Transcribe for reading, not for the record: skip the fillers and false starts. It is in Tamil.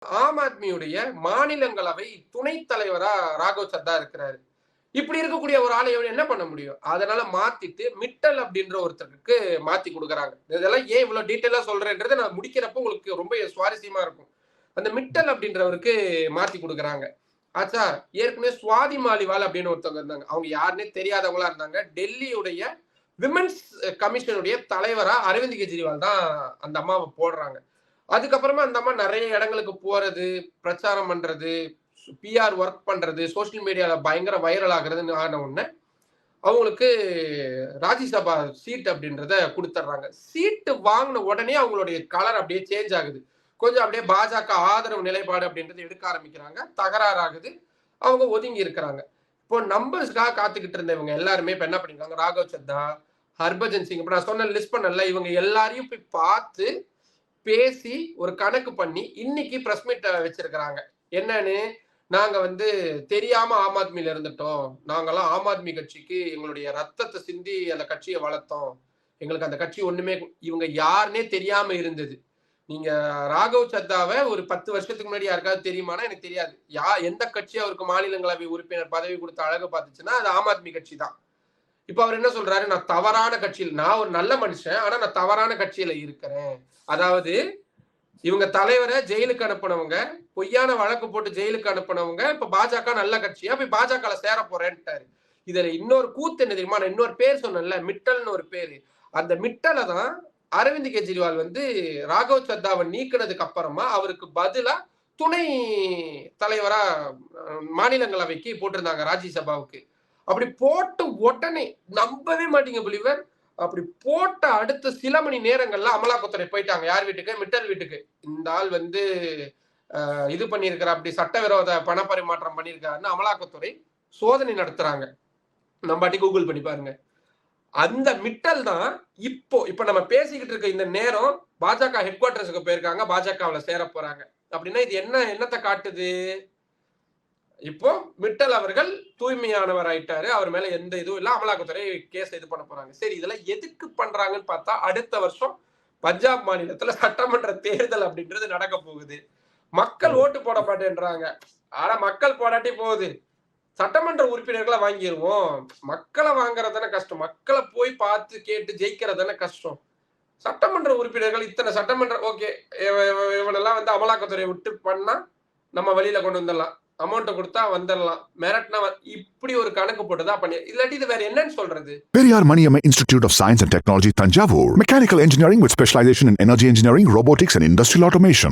ஆம் ஆத்மியுடைய மாநிலங்களவை துணைத் தலைவரா ராகவ் சத்தா இருக்கிறாரு. இப்படி இருக்கக்கூடிய ஒரு ஆளை என்ன பண்ண முடியும்? அதனால மாத்திட்டு மிட்டல் அப்படின்ற ஒருத்தருக்கு மாத்தி குடுக்குறாங்க. இதெல்லாம் ஏன் இவ்வளவு டீட்டெயிலா சொல்றேன்றத நான் முடிக்கிறப்போ உங்களுக்கு ரொம்ப சுவாரஸ்யமா இருக்கும். அந்த மிட்டல் அப்படின்றவருக்கு மாத்தி குடுக்குறாங்க. ஆச்சா, ஏற்கனவே சுவாதி மாலிவால் அப்படின்னு ஒருத்தவங்க இருந்தாங்க. அவங்க யாருன்னே தெரியாதவங்களா இருந்தாங்க. டெல்லியுடைய விமென்ஸ் கமிஷனுடைய தலைவரா அரவிந்த் கெஜ்ரிவால் தான் அந்த அம்மாவை போடுறாங்க. அதுக்கப்புறமா அந்த அம்மா நிறைய இடங்களுக்கு போறது, பிரச்சாரம் பண்றது, பிஆர் ஒர்க் பண்றது, சோசியல் மீடியால பயங்கர வைரல் ஆகுறதுன்னு ஆன உடனே அவங்களுக்கு ராஜ்யசபா சீட் அப்படின்றத கொடுத்துட்றாங்க. சீட்டு வாங்கின உடனே அவங்களுடைய கலர் அப்படியே சேஞ்ச் ஆகுது. கொஞ்சம் அப்படியே பாஜக ஆதரவு நிலைப்பாடு அப்படின்றது எடுக்க ஆரம்பிக்கிறாங்க. தகராறாகுது. அவங்க ஒதுங்கி இருக்கிறாங்க. இப்போ நம்பர்ஸ்க்காக காத்துக்கிட்டு இருந்தவங்க எல்லாருமே இப்ப என்ன பண்ணிருக்காங்க, ராகவ் சத்தா, ஹர்பஜன் சிங், இப்ப நான் சொன்ன லிஸ்ட் பண்ணல, இவங்க எல்லாரையும் போய் பார்த்து பேசி ஒரு கணக்கு பண்ணி இன்னைக்கு பிரஸ் மீட் வச்சிருக்கிறாங்க. என்னன்னு, நாங்க வந்து தெரியாம ஆம் ஆத்மியில இருந்துட்டோம். நாங்கெல்லாம் ஆம் ஆத்மி கட்சிக்கு எங்களுடைய ரத்தத்தை சிந்தி அந்த கட்சியை வளர்த்தோம். எங்களுக்கு அந்த கட்சி ஒண்ணுமே இவங்க யாருன்னே தெரியாம இருந்தது. நீங்க ராகவ் சத்தாவை ஒரு 10 வருஷத்துக்கு முன்னாடி யாருக்காவது தெரியுமானா எனக்கு தெரியாது. எந்த கட்சி அவருக்கு மாநிலங்களவை உறுப்பினர் பதவி கொடுத்த அழகு பார்த்துச்சுன்னா அது ஆம் ஆத்மி கட்சி தான். இப்ப அவர் என்ன சொல்றாரு, நான் தவறான கட்சியில், நான் ஒரு நல்ல மனுஷன், ஆனா நான் தவறான கட்சியில இருக்கிறேன். அதாவது இவங்க தலைவரை ஜெயிலுக்கு அனுப்பினவங்க, பொய்யான வழக்கு போட்டு ஜெயிலுக்கு அனுப்பினவங்க இப்ப பாஜக நல்ல கட்சியா போய் பாஜக சேர போறேன்ட்டாரு. இதுல இன்னொரு கூத்து என்ன தெரியுமா, நான் இன்னொரு பேர் சொன்னேன்ல, மிட்டல்னு ஒரு பேரு. அந்த மிட்டலை தான் அரவிந்த் கெஜ்ரிவால் வந்து ராகவ் சத்தாவை நீக்கினதுக்கு அப்புறமா அவருக்கு பதிலா துணை தலைவரா மாநிலங்களவைக்கு போட்டிருந்தாங்க, ராஜ்யசபாவுக்கு. அப்படி போட்டு உடனே நம்பவே மாட்டீங்க பிலிவர், அப்படி போட்ட அடுத்த சில மணி நேரங்கள்ல அமலாக்கத்துறை போயிட்டாங்க. யார் வீட்டுக்கு? மிட்டல் வீட்டுக்கு. இந்த ஆள் வந்து இது பண்ணியிருக்கிற, அப்படி சட்டவிரோத பண பரிமாற்றம் பண்ணியிருக்காருன்னு அமலாக்கத்துறை சோதனை நடத்துறாங்க. நம்பாட்டி கூகுள் பண்ணி பாருங்க. அந்த மிட்டல் தான் இப்ப நம்ம பேசிக்கிட்டு இருக்க இந்த நேரம் பாஜக ஹெட் குவார்டர்ஸுக்கு போயிருக்காங்க, பாஜகவில் சேர போறாங்க. அப்படின்னா இது என்னத்தை காட்டுது? இப்போ மிட்டல் அவர்கள் தூய்மையானவர் ஆயிட்டாரு, அவர் மேல எந்த இதுவும் இல்ல, அமலாக்கத்துறை கேஸ் இது பண்ண போறாங்க. சரி, இதெல்லாம் எதுக்கு பண்றாங்கன்னு பார்த்தா, அடுத்த வருஷம் பஞ்சாப் மாநிலத்துல சட்டமன்ற தேர்தல் அப்படின்றது நடக்க போகுது. மக்கள் ஓட்டு போட மாட்டேன்றாங்க. ஆனா மக்கள் போடாட்டி போகுது, சட்டமன்ற உறுப்பினர்களை வாங்கிடுவோம். மக்களை வாங்குறதானே கஷ்டம், மக்களை போய் பார்த்து கேட்டு ஜெயிக்கிறதானே கஷ்டம். சட்டமன்ற உறுப்பினர்கள் இத்தனை சட்டமன்ற ஓகே, இவனெல்லாம் வந்து அமலாக்கத்துறை விட்டு பண்ணா நம்ம வெளியில கொண்டு வந்துடலாம், அமௌண்ட் கொடுத்தா வந்துடலாம், மிரட்டினா இப்படி ஒரு கணக்கு போட்டுதான் பண்ணி, இல்லாட்டி இது வேற என்னன்னு சொல்றது? Periyar Maniamma Institute of Science and Technology, Tanjavur. Mechanical engineering with specialization in energy engineering, robotics and industrial automation.